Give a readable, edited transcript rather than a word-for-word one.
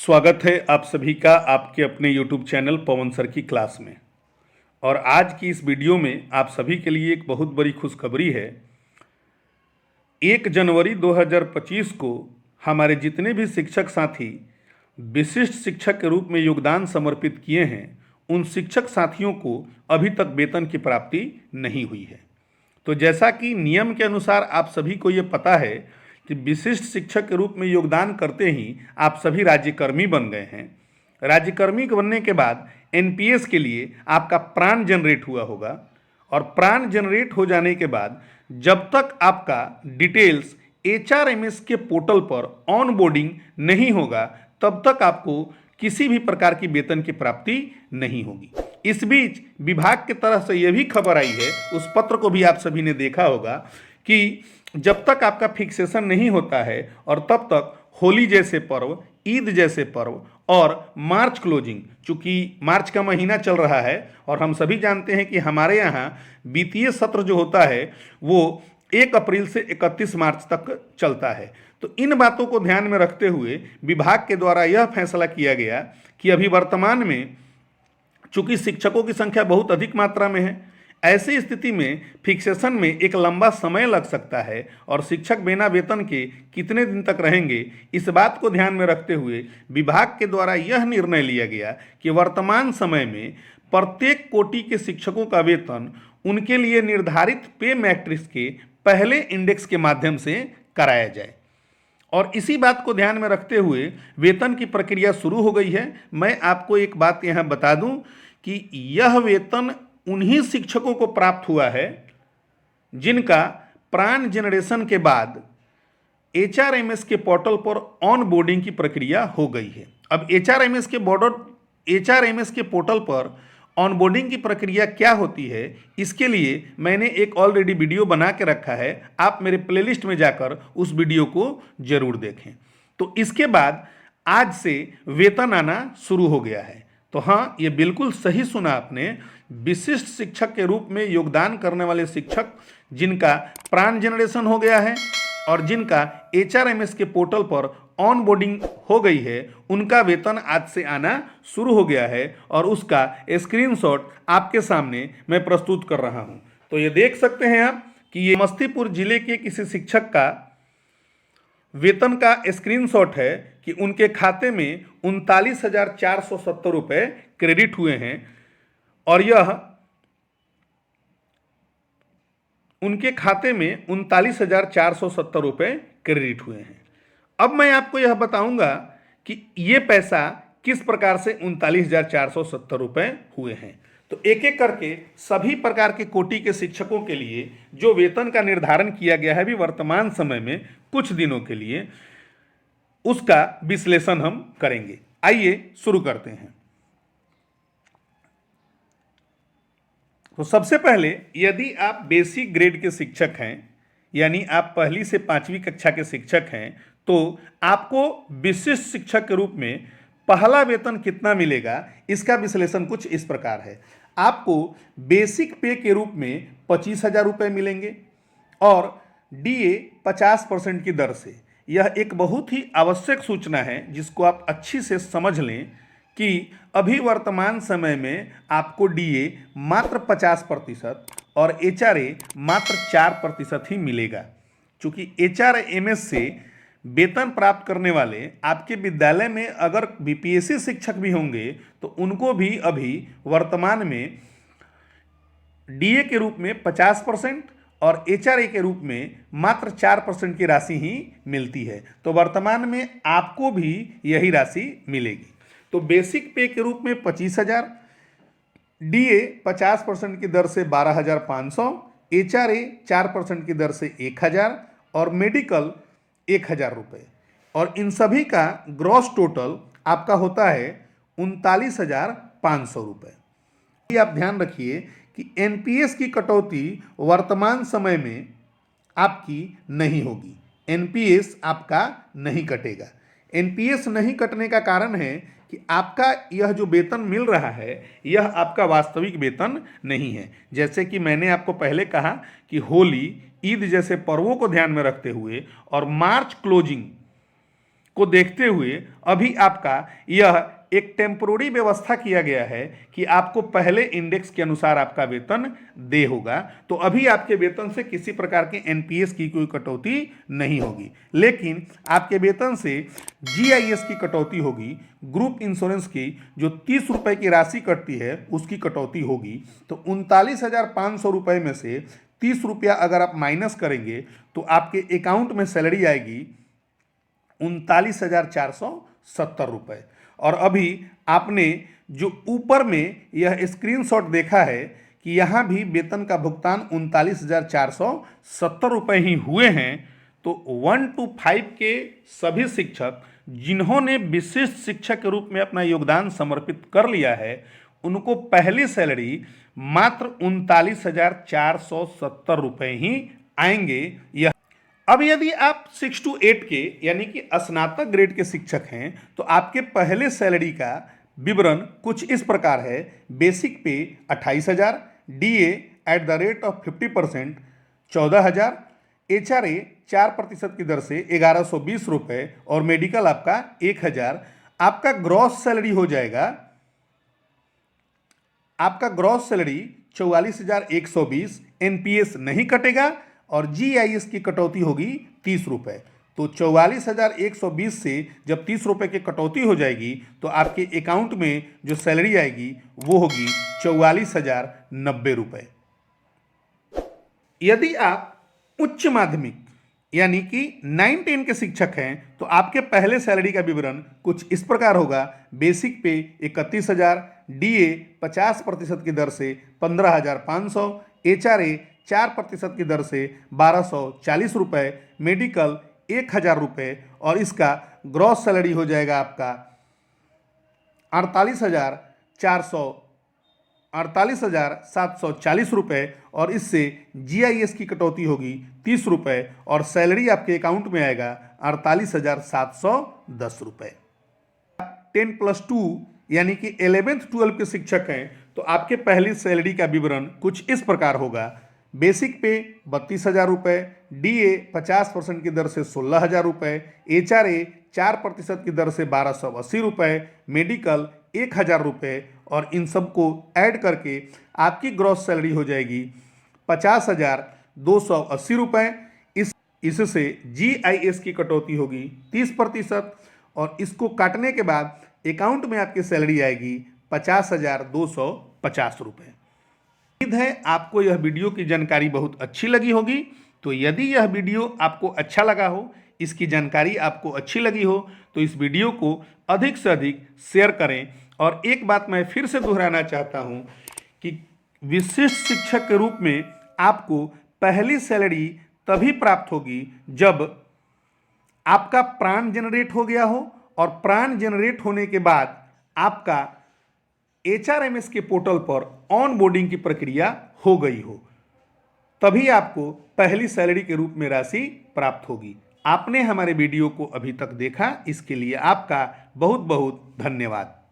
स्वागत है आप सभी का आपके अपने YouTube चैनल पवन सर की क्लास में। और आज की इस वीडियो में आप सभी के लिए एक बहुत बड़ी खुशखबरी है। 1 जनवरी 2025 को हमारे जितने भी शिक्षक साथी विशिष्ट शिक्षक के रूप में योगदान समर्पित किए हैं, उन शिक्षक साथियों को अभी तक वेतन की प्राप्ति नहीं हुई है। तो जैसा कि नियम के अनुसार आप सभी को ये पता है कि विशिष्ट शिक्षक के रूप में योगदान करते ही आप सभी राज्यकर्मी बन गए हैं। राज्यकर्मी बनने के बाद एनपीएस के लिए आपका प्राण जनरेट हुआ होगा, और प्राण जनरेट हो जाने के बाद जब तक आपका डिटेल्स एचआरएमएस के पोर्टल पर ऑन बोर्डिंग नहीं होगा, तब तक आपको किसी भी प्रकार की वेतन की प्राप्ति नहीं होगी। इस बीच विभाग की तरफ से यह भी खबर आई है, उस पत्र को भी आप सभी ने देखा होगा, कि जब तक आपका फिक्सेशन नहीं होता है और तब तक होली जैसे पर्व, ईद जैसे पर्व और मार्च क्लोजिंग, चूंकि मार्च का महीना चल रहा है और हम सभी जानते हैं कि हमारे यहाँ वित्तीय सत्र जो होता है वो 1 अप्रैल से 31 मार्च तक चलता है। तो इन बातों को ध्यान में रखते हुए विभाग के द्वारा यह फैसला किया गया कि अभी वर्तमान में चूंकि शिक्षकों की संख्या बहुत अधिक मात्रा में है, ऐसी स्थिति में फिक्सेशन में एक लंबा समय लग सकता है और शिक्षक बिना वेतन के कितने दिन तक रहेंगे, इस बात को ध्यान में रखते हुए विभाग के द्वारा यह निर्णय लिया गया कि वर्तमान समय में प्रत्येक कोटि के शिक्षकों का वेतन उनके लिए निर्धारित पे मैट्रिक्स के पहले इंडेक्स के माध्यम से कराया जाए। और इसी बात को ध्यान में रखते हुए वेतन की प्रक्रिया शुरू हो गई है। मैं आपको एक बात यहाँ बता दूं कि यह वेतन उन्हीं शिक्षकों को प्राप्त हुआ है जिनका प्राण जनरेशन के बाद एचआरएमएस के पोर्टल पर ऑन बोर्डिंग की प्रक्रिया हो गई है। अब एचआरएमएस के पोर्टल पर ऑन बोर्डिंग की प्रक्रिया क्या होती है, इसके लिए मैंने एक ऑलरेडी वीडियो बना के रखा है। आप मेरे प्लेलिस्ट में जाकर उस वीडियो को जरूर देखें। तो इसके बाद आज से वेतन आना शुरू हो गया है। तो हाँ, ये बिल्कुल सही सुना आपने। विशिष्ट शिक्षक के रूप में योगदान करने वाले शिक्षक जिनका प्राण जनरेशन हो गया है और जिनका एचआरएमएस के पोर्टल पर ऑन बोर्डिंग हो गई है, उनका वेतन आज से आना शुरू हो गया है और उसका स्क्रीनशॉट आपके सामने मैं प्रस्तुत कर रहा हूं। तो ये देख सकते हैं आप कि ये समस्तीपुर जिले के किसी शिक्षक का वेतन का स्क्रीनशॉट है कि उनके खाते में 39,470 रुपये क्रेडिट हुए हैं, और यह उनके खाते में 39,470 रुपये क्रेडिट हुए हैं। अब मैं आपको यह बताऊंगा कि ये पैसा किस प्रकार से 39,470 रुपये हुए हैं। तो एक एक करके सभी प्रकार के कोटि के शिक्षकों के लिए जो वेतन का निर्धारण किया गया है अभी वर्तमान समय में कुछ दिनों के लिए, उसका विश्लेषण हम करेंगे। आइए शुरू करते हैं। तो सबसे पहले, यदि आप बेसिक ग्रेड के शिक्षक हैं, यानी आप 1ली से 5वीं कक्षा के शिक्षक हैं, तो आपको विशिष्ट शिक्षक के रूप में पहला वेतन कितना मिलेगा, इसका विश्लेषण कुछ इस प्रकार है। आपको बेसिक पे के रूप में 25,000 रुपये मिलेंगे और डीए 50% की दर से। यह एक बहुत ही आवश्यक सूचना है जिसको आप अच्छी से समझ लें कि अभी वर्तमान समय में आपको डीए मात्र 50% और एचआरए मात्र 4% ही मिलेगा। चूँकि एचआरएमएस से वेतन प्राप्त करने वाले आपके विद्यालय में अगर बीपीएससी शिक्षक भी होंगे तो उनको भी अभी वर्तमान में डीए के रूप में 50% और एचआरए के रूप में मात्र 4% की राशि ही मिलती है। तो वर्तमान में आपको भी यही राशि मिलेगी। तो बेसिक पे के रूप में 25,000, डीए 50% की दर से 12,500, एचआरए 4% की दर से 1,000 और मेडिकल 1,000 रुपये, और इन सभी का ग्रॉस टोटल आपका होता है 39,500 रुपये। आप ध्यान रखिए कि एनपीएस की कटौती वर्तमान समय में आपकी नहीं होगी। एनपीएस आपका नहीं कटेगा। एनपीएस नहीं कटने का कारण है कि आपका यह जो वेतन मिल रहा है यह आपका वास्तविक वेतन नहीं है। जैसे कि मैंने आपको पहले कहा कि होली, ईद जैसे पर्वों को ध्यान में रखते हुए और मार्च क्लोजिंग को देखते हुए अभी आपका यह एक टेम्पोररी व्यवस्था किया गया है कि आपको पहले इंडेक्स के अनुसार आपका वेतन दे होगा। तो अभी आपके वेतन से किसी प्रकार के एनपीएस की कोई कटौती नहीं होगी, लेकिन आपके वेतन से जीआईएस की कटौती होगी, ग्रुप इंश्योरेंस की जो 30 रुपए की राशि कटती है उसकी कटौती होगी। तो 39,500 रुपये में से 30 रुपया अगर आप माइनस करेंगे तो आपके अकाउंट में सैलरी आएगी 39,470 रुपये। और अभी आपने जो ऊपर में यह स्क्रीनशॉट देखा है कि यहाँ भी वेतन का भुगतान 39,470 रुपये ही हुए हैं। तो 1 to 5 के सभी शिक्षक जिन्होंने विशिष्ट शिक्षक के रूप में अपना योगदान समर्पित कर लिया है उनको पहली सैलरी मात्र 39,470 रुपये ही आएंगे। यह अब यदि आप 6 to 8 के यानी कि स्नातक ग्रेड के शिक्षक हैं तो आपके पहले सैलरी का विवरण कुछ इस प्रकार है। बेसिक पे 28,000, DA at the rate of 50% 14,000, HRA 4% की दर से 1,120 रुपये और मेडिकल आपका 1,000। आपका ग्रॉस सैलरी हो जाएगा, आपका ग्रॉस सैलरी 44,120, एनपीएस नहीं कटेगा और जीआईएस की कटौती होगी 30 रुपये। तो 44,120 से जब 30 रुपये की कटौती हो जाएगी तो आपके अकाउंट में जो सैलरी आएगी वो होगी 44,090 रुपये। यदि आप उच्च माध्यमिक यानी कि 9-10 के शिक्षक हैं तो आपके पहले सैलरी का विवरण कुछ इस प्रकार होगा। बेसिक पे 31,000, डीए 50% की दर से 15,500, एचआरए 4% की दर से 1,240 रुपये, मेडिकल 1,000 रुपये और इसका ग्रॉस सैलरी हो जाएगा आपका 48,740 रुपये और इससे जीआईएस की कटौती होगी 30 रुपये और सैलरी आपके अकाउंट में आएगा 48,710 रुपये। 10+2 यानी कि 11th-12 के शिक्षक हैं तो आपके पहली सैलरी का विवरण कुछ इस प्रकार होगा। बेसिक पे 32,000 रुपये, डीए 50% की दर से 16,000 रुपये, एचआरए 4% की दर से 1,280 रुपये, मेडिकल 1,000 रुपये और इन सबको ऐड करके आपकी ग्रॉस सैलरी हो जाएगी 50,280 रुपये। इससे जीआईएस की कटौती होगी 30% और इसको काटने के बाद अकाउंट में आपकी सैलरी आएगी 50,250 रुपये। उम्मीद है आपको यह वीडियो की जानकारी बहुत अच्छी लगी होगी। तो यदि यह वीडियो आपको अच्छा लगा हो, इसकी जानकारी आपको अच्छी लगी हो तो इस वीडियो को अधिक से अधिक शेयर करें। और एक बात मैं फिर से दोहराना चाहता हूं कि विशिष्ट शिक्षक के रूप में आपको पहली सैलरी तभी प्राप्त होगी जब आपका प्राण जनरेट हो गया हो और प्राण जनरेट होने के बाद आपका एचआरएमएस के पोर्टल पर ऑन बोर्डिंग की प्रक्रिया हो गई हो, तभी आपको पहली सैलरी के रूप में राशि प्राप्त होगी। आपने हमारे वीडियो को अभी तक देखा, इसके लिए आपका बहुत बहुत धन्यवाद।